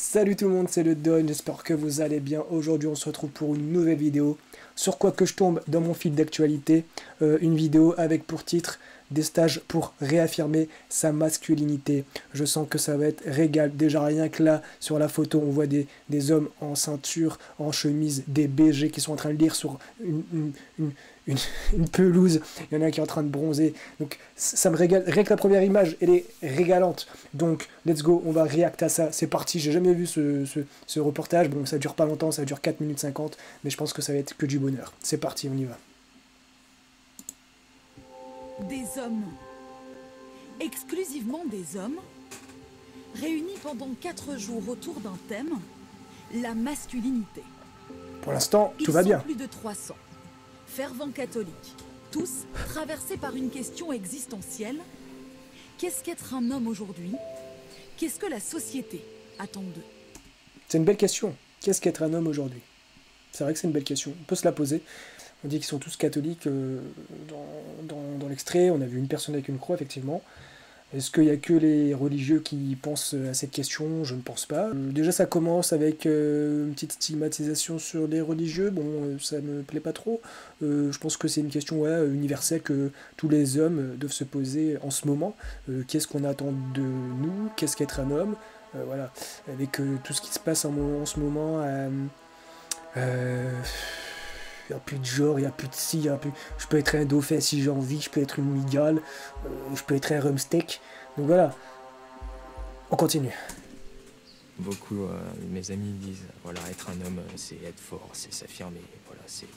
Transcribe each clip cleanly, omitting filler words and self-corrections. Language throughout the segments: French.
Salut tout le monde, c'est le Don, j'espère que vous allez bien. Aujourd'hui on se retrouve pour une nouvelle vidéo. Sur quoi que je tombe dans mon fil d'actualité, une vidéo avec pour titre des stages pour réaffirmer sa masculinité. Je sens que ça va être régal. Déjà rien que là, sur la photo, on voit des hommes en ceinture, en chemise, des BG qui sont en train de lire sur une pelouse. Il y en a un qui est en train de bronzer. Donc ça me régale. Rien que la première image, elle est régalante. Donc let's go, on va react à ça. C'est parti, j'ai jamais vu ce reportage. Bon, ça dure pas longtemps, ça dure 4 minutes 50. Mais je pense que ça va être que du bonheur. C'est parti, on y va. Des hommes, exclusivement des hommes, réunis pendant 4 jours autour d'un thème, la masculinité. Pour l'instant, tout va bien. Ils sont plus de 300, fervents catholiques, tous traversés par une question existentielle. Qu'est-ce qu'être un homme aujourd'hui? Qu'est-ce que la société attend d'eux? C'est une belle question. Qu'est-ce qu'être un homme aujourd'hui? C'est vrai que c'est une belle question. On peut se la poser. On dit qu'ils sont tous catholiques dans l'extrait. On a vu une personne avec une croix, effectivement. Est-ce qu'il n'y a que les religieux qui pensent à cette question? Je ne pense pas. Déjà, ça commence avec une petite stigmatisation sur les religieux. Bon, ça ne me plaît pas trop. Je pense que c'est une question universelle que tous les hommes doivent se poser en ce moment. Qu'est-ce qu'on attend de nous? Qu'est-ce qu'être un homme? Voilà. Avec tout ce qui se passe en ce moment... il n'y a plus de genre, il n'y a plus de ci, il y a plus... Je peux être un dauphin si j'ai envie, je peux être une migale, je peux être un rumsteak. Donc voilà, on continue. Beaucoup mes amis disent, voilà, être un homme, c'est être fort, c'est s'affirmer, voilà, c'est...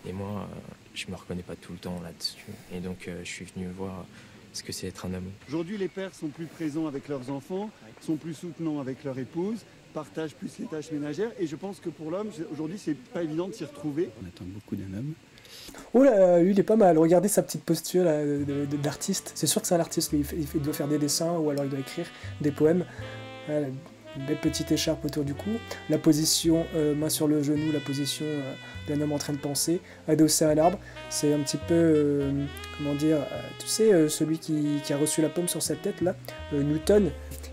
Et moi, je me reconnais pas tout le temps là-dessus. Et donc, je suis venu voir ce que c'est être un homme. Aujourd'hui, les pères sont plus présents avec leurs enfants, sont plus soutenants avec leur épouse, partagent plus les tâches ménagères. Et je pense que pour l'homme, aujourd'hui, c'est pas évident de s'y retrouver. On attend beaucoup d'un homme. Oh là, lui il est pas mal. Regardez sa petite posture là, d'artiste. C'est sûr que c'est un artiste, lui. Il doit faire des dessins ou alors il doit écrire des poèmes. Voilà, une belle petite écharpe autour du cou. La position, main sur le genou, la position d'un homme en train de penser, adossé à l'arbre. C'est un petit peu, comment dire, tu sais, celui qui a reçu la pomme sur sa tête là, Newton.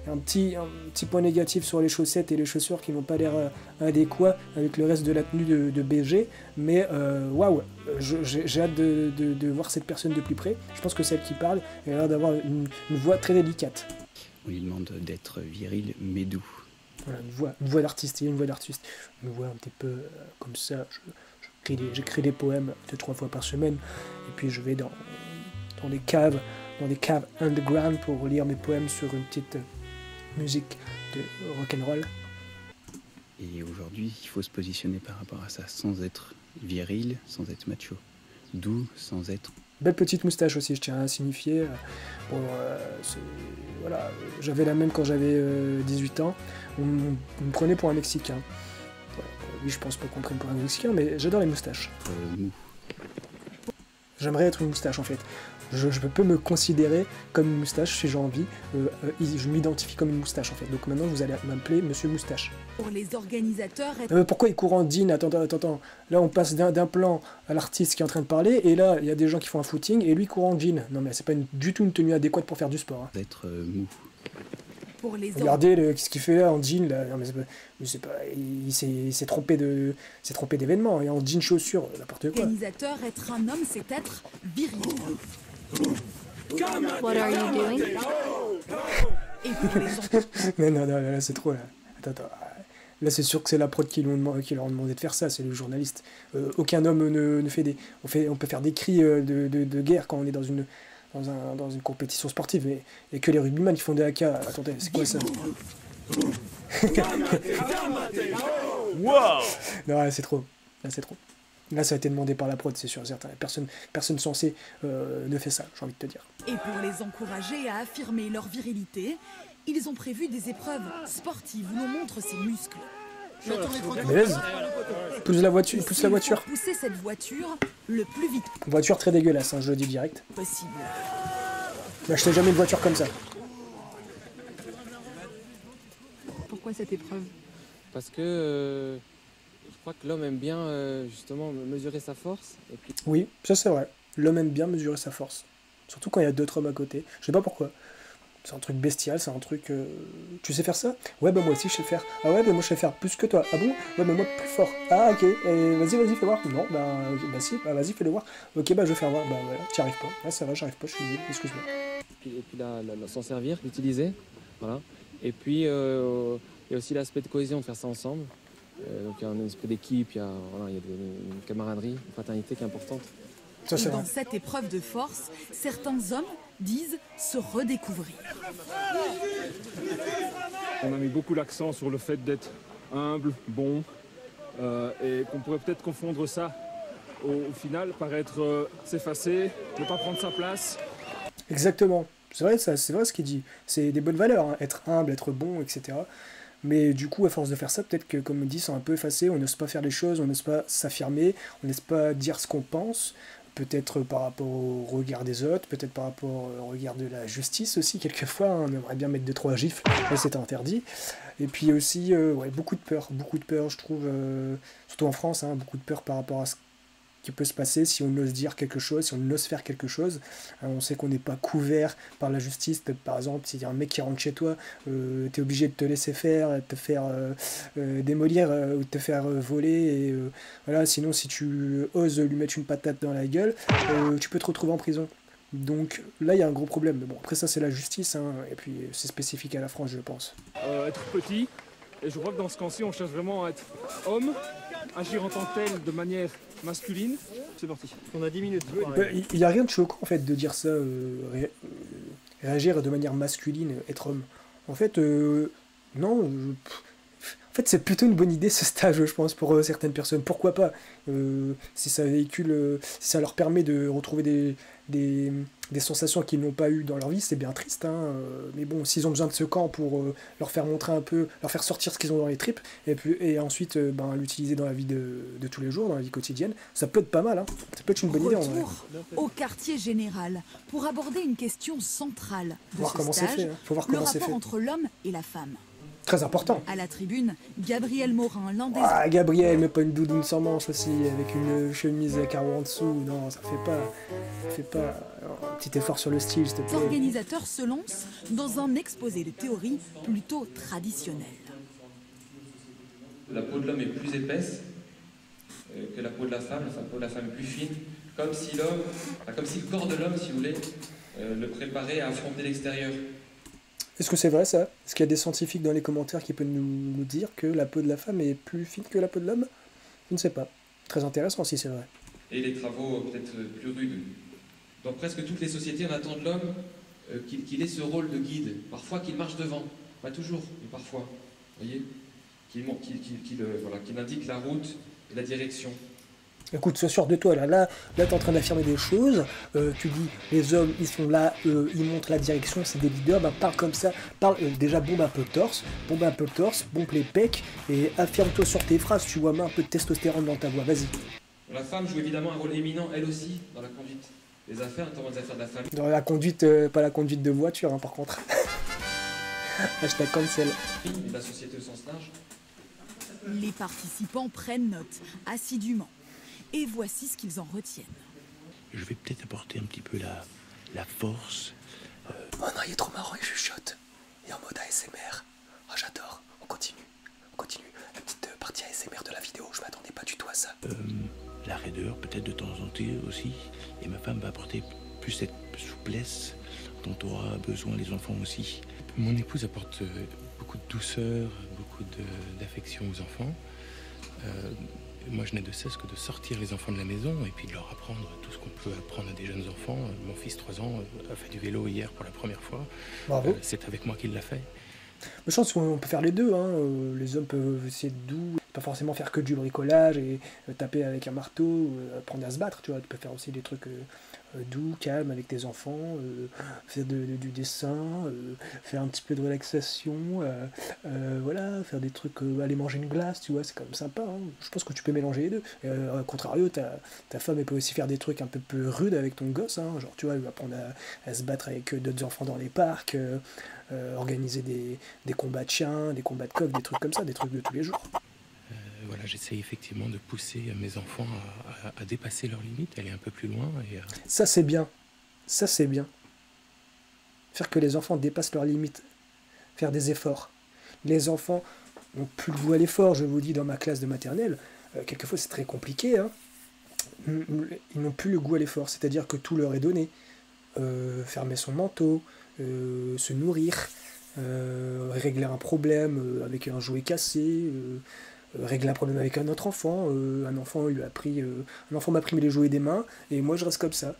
Un petit point négatif sur les chaussettes et les chaussures qui n'ont pas l'air adéquats avec le reste de la tenue de BG, mais waouh, j'ai hâte de voir cette personne de plus près. Je pense que celle qui parle, elle a l'air d'avoir une voix très délicate. On lui demande d'être viril mais doux. Voilà, une voix d'artiste, il y a une voix d'artiste, une voix un petit peu comme ça. J'écris des poèmes 2-3 fois par semaine, et puis je vais dans des caves underground pour lire mes poèmes sur une petite musique de rock'n'roll. Et aujourd'hui, il faut se positionner par rapport à ça, sans être viril, sans être macho. Doux, sans être... Belle petite moustache aussi, je tiens à signifier. Bon, voilà, j'avais la même quand j'avais 18 ans. On me prenait pour un Mexicain. Voilà, oui, je pense pas qu'on me prenne pour un Mexicain, mais j'adore les moustaches. Mou. J'aimerais être une moustache en fait. Je peux me considérer comme une moustache si j'ai envie. Je m'identifie comme une moustache en fait. Donc maintenant vous allez m'appeler Monsieur Moustache. Pour les organisateurs, Pourquoi il court en jean? Attends. Là on passe d'un plan à l'artiste qui est en train de parler et là il y a des gens qui font un footing et lui court en jean. Non mais c'est pas du tout une tenue adéquate pour faire du sport. Hein. D'être mou. pour les Regardez ce qu'il fait là en jean là. Non mais c'est pas, il s'est trompé d'événement. Il est en jean chaussures, n'importe quoi. organisateurs, être un homme, c'est être viril. What are you doing? Et pour les Mais non, là c'est trop là. Attends. Là c'est sûr que c'est la prod qui leur ont demandé de faire ça, c'est le journaliste. Aucun homme ne fait des... On peut faire des cris de guerre quand on est dans une compétition sportive, mais il n'y a que les rugbyman qui font des AK. Attendez, c'est quoi ça? Wow! Non, là c'est trop. Là ça a été demandé par la prod, c'est sûr, certain. Personne censé ne fait ça, j'ai envie de te dire. Et pour les encourager à affirmer leur virilité, ils ont prévu des épreuves sportives où l'on montre ses muscles. Mais vas-y, pousse la voiture. Pour pousser cette voiture le plus vite Une voiture très dégueulasse, hein, je le dis direct. possible. N'achetez jamais une voiture comme ça. Pourquoi cette épreuve? Parce que je crois que l'homme aime bien justement mesurer sa force. Et puis... Oui, ça c'est vrai. L'homme aime bien mesurer sa force. Surtout quand il y a d'autres hommes à côté. Je sais pas pourquoi. C'est un truc bestial, c'est un truc... Tu sais faire ça? Ouais, bah moi aussi je sais faire. Ah ouais, bah moi je sais faire plus que toi. Ah bon? Ouais, bah moi plus fort. Ah ok, et vas-y, fais voir. Non, bah si, bah vas-y, fais-le voir. Ok, bah je vais faire voir. Bah voilà, t'y arrives pas. Ah ça va, j'arrive pas, je suis nul, excuse-moi. Et puis s'en servir, l'utiliser. Voilà. Et puis, il y a aussi l'aspect de cohésion, de faire ça ensemble. Donc il y a un esprit d'équipe, il y a une camaraderie, une fraternité qui est importante. Ça, Et c'est dans vrai. cette épreuve de force, certains hommes disent se redécouvrir. On a mis beaucoup l'accent sur le fait d'être humble, bon, et qu'on pourrait peut-être confondre ça au final par être s'effacer, ne pas prendre sa place. Exactement. C'est vrai, ça, c'est vrai ce qu'il dit. C'est des bonnes valeurs, hein. Être humble, être bon, etc. Mais du coup, à force de faire ça, peut-être que, comme on dit, c'est un peu effacé, on n'ose pas faire les choses, on n'ose pas s'affirmer, on n'ose pas dire ce qu'on pense, peut-être par rapport au regard des autres, peut-être par rapport au regard de la justice aussi, quelquefois, hein. On aimerait bien mettre 2-3 gifles, mais c'est interdit. Et puis aussi, ouais, beaucoup de peur, je trouve, surtout en France, hein, beaucoup de peur par rapport à ce qui peut se passer si on ose dire quelque chose, si on ose faire quelque chose. On sait qu'on n'est pas couvert par la justice. Par exemple, s'il y a un mec qui rentre chez toi, tu es obligé de te laisser faire, de te faire démolir ou de te faire voler. Et, voilà, sinon, si tu oses lui mettre une patate dans la gueule, tu peux te retrouver en prison. Donc là, il y a un gros problème. Mais bon, après ça, c'est la justice, hein, et puis c'est spécifique à la France, je pense. Être petit, et je crois que dans ce cas-ci, on cherche vraiment à être homme, agir en tant que tel de manière masculine. C'est parti. On a 10 minutes. Il n'y a rien de choquant en fait de dire ça, réagir de manière masculine, être homme. En fait, non. En fait, c'est plutôt une bonne idée ce stage, je pense, pour certaines personnes. Pourquoi pas? Si ça véhicule, si ça leur permet de retrouver des sensations qu'ils n'ont pas eues dans leur vie, c'est bien triste, hein. Mais bon, s'ils ont besoin de ce camp pour leur faire montrer un peu, leur faire sortir ce qu'ils ont dans les tripes, et ensuite l'utiliser dans la vie de tous les jours, dans la vie quotidienne, ça peut être pas mal, hein. Ça peut être une bonne idée en vrai. Retour au quartier général pour aborder une question centrale de Voir ce comment c'est stage, fait, hein. Faut voir le comment c'est rapport fait. entre l'homme et la femme. Très important. À la tribune, Gabriel Morin, l'un des Ah, Gabriel, mais pas une doudoune sans manche aussi, avec une chemise à carreaux en dessous. Non, ça fait pas. Ça fait pas. Un petit effort sur le style, s'il te plaît. organisateurs se lancent dans un exposé de théorie plutôt traditionnel. La peau de l'homme est plus épaisse que la peau de la femme peau de la femme est plus fine, comme si le corps de l'homme, si vous voulez, le préparait à affronter l'extérieur. Est-ce que c'est vrai ça? Est-ce qu'il y a des scientifiques dans les commentaires qui peuvent nous dire que la peau de la femme est plus fine que la peau de l'homme? Je ne sais pas. Très intéressant si c'est vrai. Et les travaux peut-être plus rudes. Dans presque toutes les sociétés, on attend de l'homme qu'il ait ce rôle de guide. Parfois qu'il marche devant, pas toujours, mais parfois. Vous voyez, qu'il indique la route et la direction. Écoute, sois sûr de toi, là t'es en train d'affirmer des choses, tu dis, les hommes, ils sont là, ils montrent la direction, c'est des leaders, parle comme ça, déjà bombe un peu le torse, bombe les pecs, et affirme-toi sur tes phrases, tu vois, mets un peu de testostérone dans ta voix, vas-y. La femme joue évidemment un rôle éminent, elle aussi, dans la conduite des affaires, notamment des affaires de la famille. Dans la conduite, pas la conduite de voiture, hein, par contre. Hashtag cancel. Et de la société au sens large. Les participants prennent note assidûment. Et voici ce qu'ils en retiennent. Je vais peut-être apporter un petit peu la force. Oh non, il est trop marrant, il chuchote. Et en mode ASMR. Oh, j'adore. On continue. La petite partie ASMR de la vidéo, je m'attendais pas du tout à ça. La raideur, peut-être de temps en temps aussi. Et ma femme va apporter plus cette souplesse dont aura besoin les enfants aussi. Mon épouse apporte beaucoup de douceur, beaucoup d'affection aux enfants. Moi, je n'ai de cesse que de sortir les enfants de la maison et puis de leur apprendre tout ce qu'on peut apprendre à des jeunes enfants. Mon fils, 3 ans, a fait du vélo hier pour la première fois. Bravo. C'est avec moi qu'il l'a fait. Je pense qu'on peut faire les deux, hein. Les hommes peuvent essayer de pas forcément faire que du bricolage et taper avec un marteau, apprendre à se battre, tu vois. Tu peux faire aussi des trucs doux, calmes avec tes enfants, faire du dessin, faire un petit peu de relaxation, voilà, faire des trucs, aller manger une glace, tu vois, c'est quand même sympa, hein. Je pense que tu peux mélanger les deux. Au contrario, ta femme, elle peut aussi faire des trucs un peu plus rudes avec ton gosse, hein. Genre, tu vois, elle va apprendre à se battre avec d'autres enfants dans les parcs, organiser des combats de chiens, des combats de coqs, des trucs comme ça, des trucs de tous les jours. Voilà, j'essaie effectivement de pousser mes enfants à dépasser leurs limites, aller un peu plus loin. Et, Ça, c'est bien. Ça, c'est bien. faire que les enfants dépassent leurs limites, faire des efforts. Les enfants n'ont plus le goût à l'effort, je vous dis, dans ma classe de maternelle, quelquefois c'est très compliqué, hein. Ils n'ont plus le goût à l'effort, c'est-à-dire que tout leur est donné. Fermer son manteau, se nourrir, régler un problème avec un jouet cassé, régler un problème avec un autre enfant. Un enfant m'a pris les jouets des mains et moi je reste comme ça.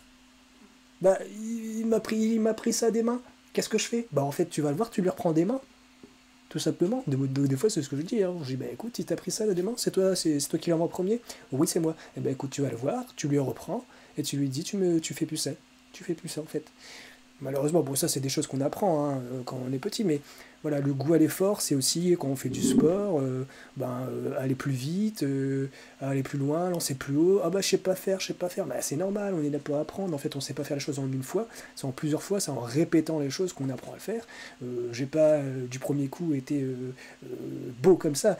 Bah, il m'a pris ça des mains. Qu'est-ce que je fais? Bah en fait tu vas le voir, tu lui reprends des mains. Tout simplement. Des fois c'est ce que je dis. Hein. Je dis bah écoute, si t'as pris ça des mains, c'est toi qui l'as en premier. Oui c'est moi. Et bah écoute, tu vas le voir, tu lui reprends et tu lui dis tu fais plus ça. Tu fais plus ça en fait. Malheureusement, bon ça c'est des choses qu'on apprend hein, quand on est petit, mais voilà, le goût à l'effort, c'est aussi quand on fait du sport, aller plus vite, aller plus loin, lancer plus haut. Ah bah je sais pas faire, bah c'est normal, on est là pour apprendre. En fait, on sait pas faire les choses en une fois, c'est en plusieurs fois, c'est en répétant les choses qu'on apprend à faire. J'ai pas du premier coup été beau comme ça.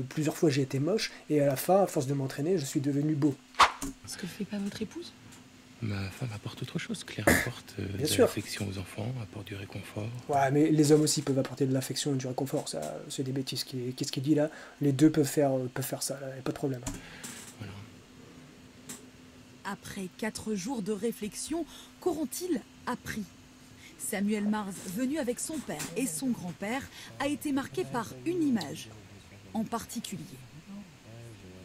Plusieurs fois j'ai été moche et à la fin, à force de m'entraîner, je suis devenu beau. Ce que fait pas votre épouse? Ma femme apporte autre chose. Claire apporte de l'affection aux enfants, apporte du réconfort. Ouais, mais les hommes aussi peuvent apporter de l'affection et du réconfort. Ça, c'est des bêtises. Qu'est-ce qu'il dit là? Les deux peuvent faire ça. Il n'y a pas de problème. Voilà. Après 4 jours de réflexion, qu'auront-ils appris? Samuel Mars, venu avec son père et son grand-père, a été marqué par une image en particulier.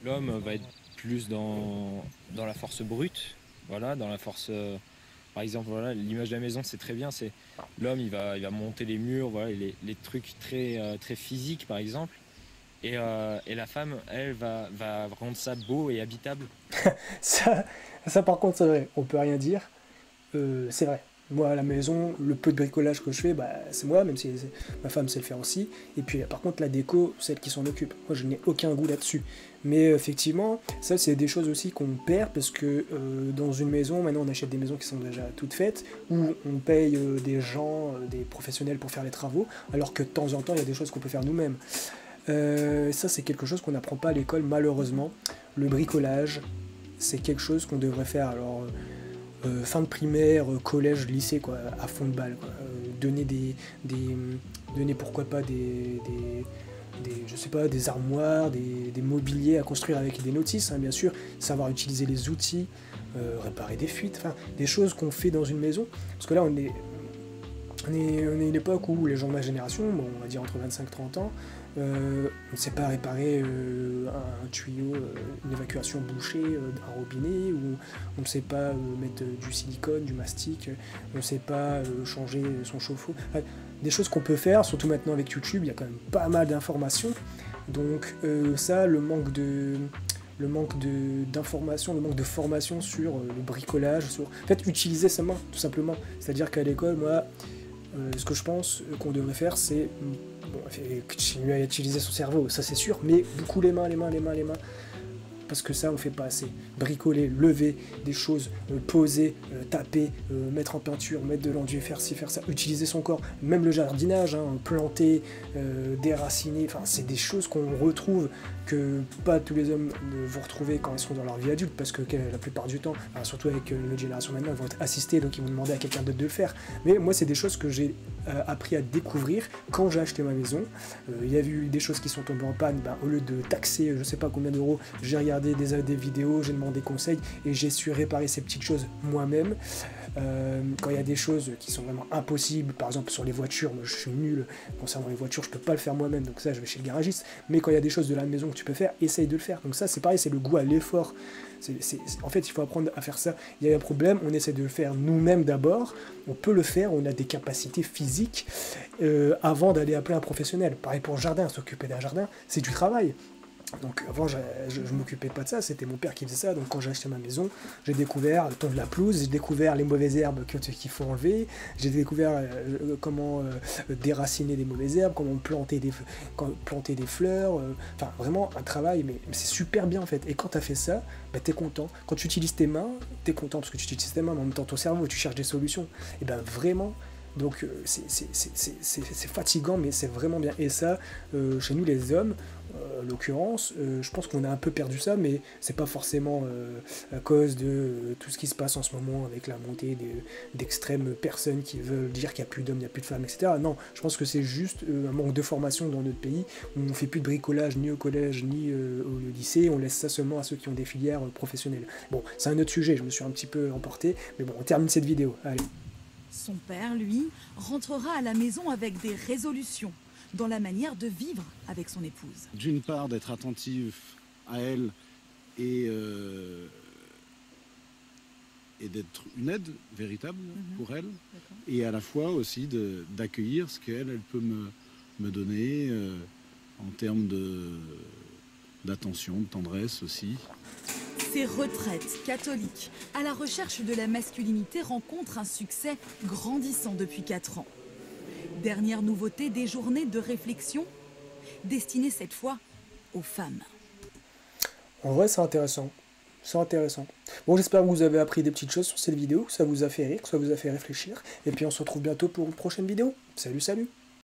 L'homme va être plus dans la force brute. Voilà, dans la force, par exemple, voilà, l'image de la maison, c'est très bien. C'est l'homme, il va monter les murs, voilà, les trucs très physiques, par exemple. Et la femme, elle, va rendre ça beau et habitable. ça, par contre, c'est vrai. On peut rien dire. C'est vrai. Moi, à la maison, le peu de bricolage que je fais, bah, c'est moi, même si ma femme sait le faire aussi. Et puis, par contre, la déco, celle qui s'en occupe. Moi, je n'ai aucun goût là-dessus. Mais effectivement, ça, c'est des choses aussi qu'on perd parce que dans une maison, maintenant, on achète des maisons qui sont déjà toutes faites, où on paye des gens, des professionnels pour faire les travaux, alors que de temps en temps, il y a des choses qu'on peut faire nous-mêmes. Ça, c'est quelque chose qu'on n'apprend pas à l'école, malheureusement. Le bricolage, c'est quelque chose qu'on devrait faire. Alors... fin de primaire, collège, lycée, quoi, à fond de balle, quoi. Donner donner pourquoi pas je sais pas, des armoires, des mobiliers à construire avec des notices, hein, bien sûr, savoir utiliser les outils, réparer des fuites, enfin, des choses qu'on fait dans une maison, parce que là on est une époque où les gens de ma génération, bon, on va dire entre 25 et 30 ans, on ne sait pas réparer un tuyau, une évacuation bouchée d'un robinet, ou on ne sait pas mettre du silicone, du mastic, on ne sait pas changer son chauffe-eau. Enfin, des choses qu'on peut faire, surtout maintenant avec YouTube, il y a quand même pas mal d'informations. Donc ça, le manque d'informations, le manque de formation sur le bricolage, sur en fait utiliser sa main, tout simplement. C'est-à-dire qu'à l'école, moi, ce que je pense qu'on devrait faire, c'est continuer à utiliser son cerveau, ça c'est sûr, mais beaucoup les mains, parce que ça on fait pas assez. Bricoler, lever des choses, poser, taper, mettre en peinture, mettre de l'enduit, faire ci, faire ça, utiliser son corps, même le jardinage, hein, planter, déraciner, enfin c'est des choses qu'on retrouve que pas tous les hommes vont retrouver quand ils sont dans leur vie adulte, parce que la plupart du temps, surtout avec notre génération maintenant, ils vont être assistés, donc ils vont demander à quelqu'un d'autre de le faire. Mais moi c'est des choses que j'ai appris à découvrir quand j'ai acheté ma maison. Il y a eu des choses qui sont tombées en panne, au lieu de taxer je sais pas combien d'euros, j'ai regardé des vidéos, j'ai demandé conseil et j'ai su réparer ces petites choses moi-même. Quand il y a des choses qui sont vraiment impossibles, par exemple sur les voitures, moi je suis nul concernant les voitures, je peux pas le faire moi-même, donc ça je vais chez le garagiste, mais quand il y a des choses de la maison que tu peux faire, essaye de le faire. Donc ça c'est pareil, c'est le goût à l'effort. En fait, il faut apprendre à faire ça. Il y a un problème, on essaie de le faire nous-mêmes d'abord. On peut le faire, on a des capacités physiques avant d'aller appeler un professionnel. Pareil pour le jardin, s'occuper d'un jardin, c'est du travail. Donc avant, je m'occupais pas de ça, c'était mon père qui faisait ça. Donc quand j'ai acheté ma maison, j'ai découvert le ton de la pelouse, j'ai découvert les mauvaises herbes qu'il faut enlever, j'ai découvert comment déraciner des mauvaises herbes, comment planter des fleurs, enfin vraiment un travail, mais c'est super bien en fait. Et quand tu as fait ça, t'es content. Quand tu utilises tes mains, t'es content parce que tu utilises tes mains, mais en même temps ton cerveau, tu cherches des solutions. Et vraiment... Donc c'est fatigant, mais c'est vraiment bien. Et ça, chez nous les hommes, en l'occurrence, je pense qu'on a un peu perdu ça, mais c'est pas forcément à cause de tout ce qui se passe en ce moment avec la montée d'extrêmes personnes qui veulent dire qu'il n'y a plus d'hommes, il n'y a plus de femmes, etc. Non, je pense que c'est juste un manque de formation dans notre pays, où on ne fait plus de bricolage ni au collège ni au lycée, on laisse ça seulement à ceux qui ont des filières professionnelles. Bon, c'est un autre sujet, je me suis un petit peu emporté, mais bon, on termine cette vidéo, allez. Son père, lui, rentrera à la maison avec des résolutions dans la manière de vivre avec son épouse. D'une part, d'être attentif à elle et d'être une aide véritable pour elle, et à la fois aussi d'accueillir ce qu'elle peut me donner en termes d'attention, de tendresse aussi. Ces retraites catholiques à la recherche de la masculinité rencontrent un succès grandissant depuis 4 ans. Dernière nouveauté, des journées de réflexion destinées cette fois aux femmes. En vrai, c'est intéressant. C'est intéressant. Bon, j'espère que vous avez appris des petites choses sur cette vidéo, que ça vous a fait rire, que ça vous a fait réfléchir. Et puis on se retrouve bientôt pour une prochaine vidéo. Salut, salut!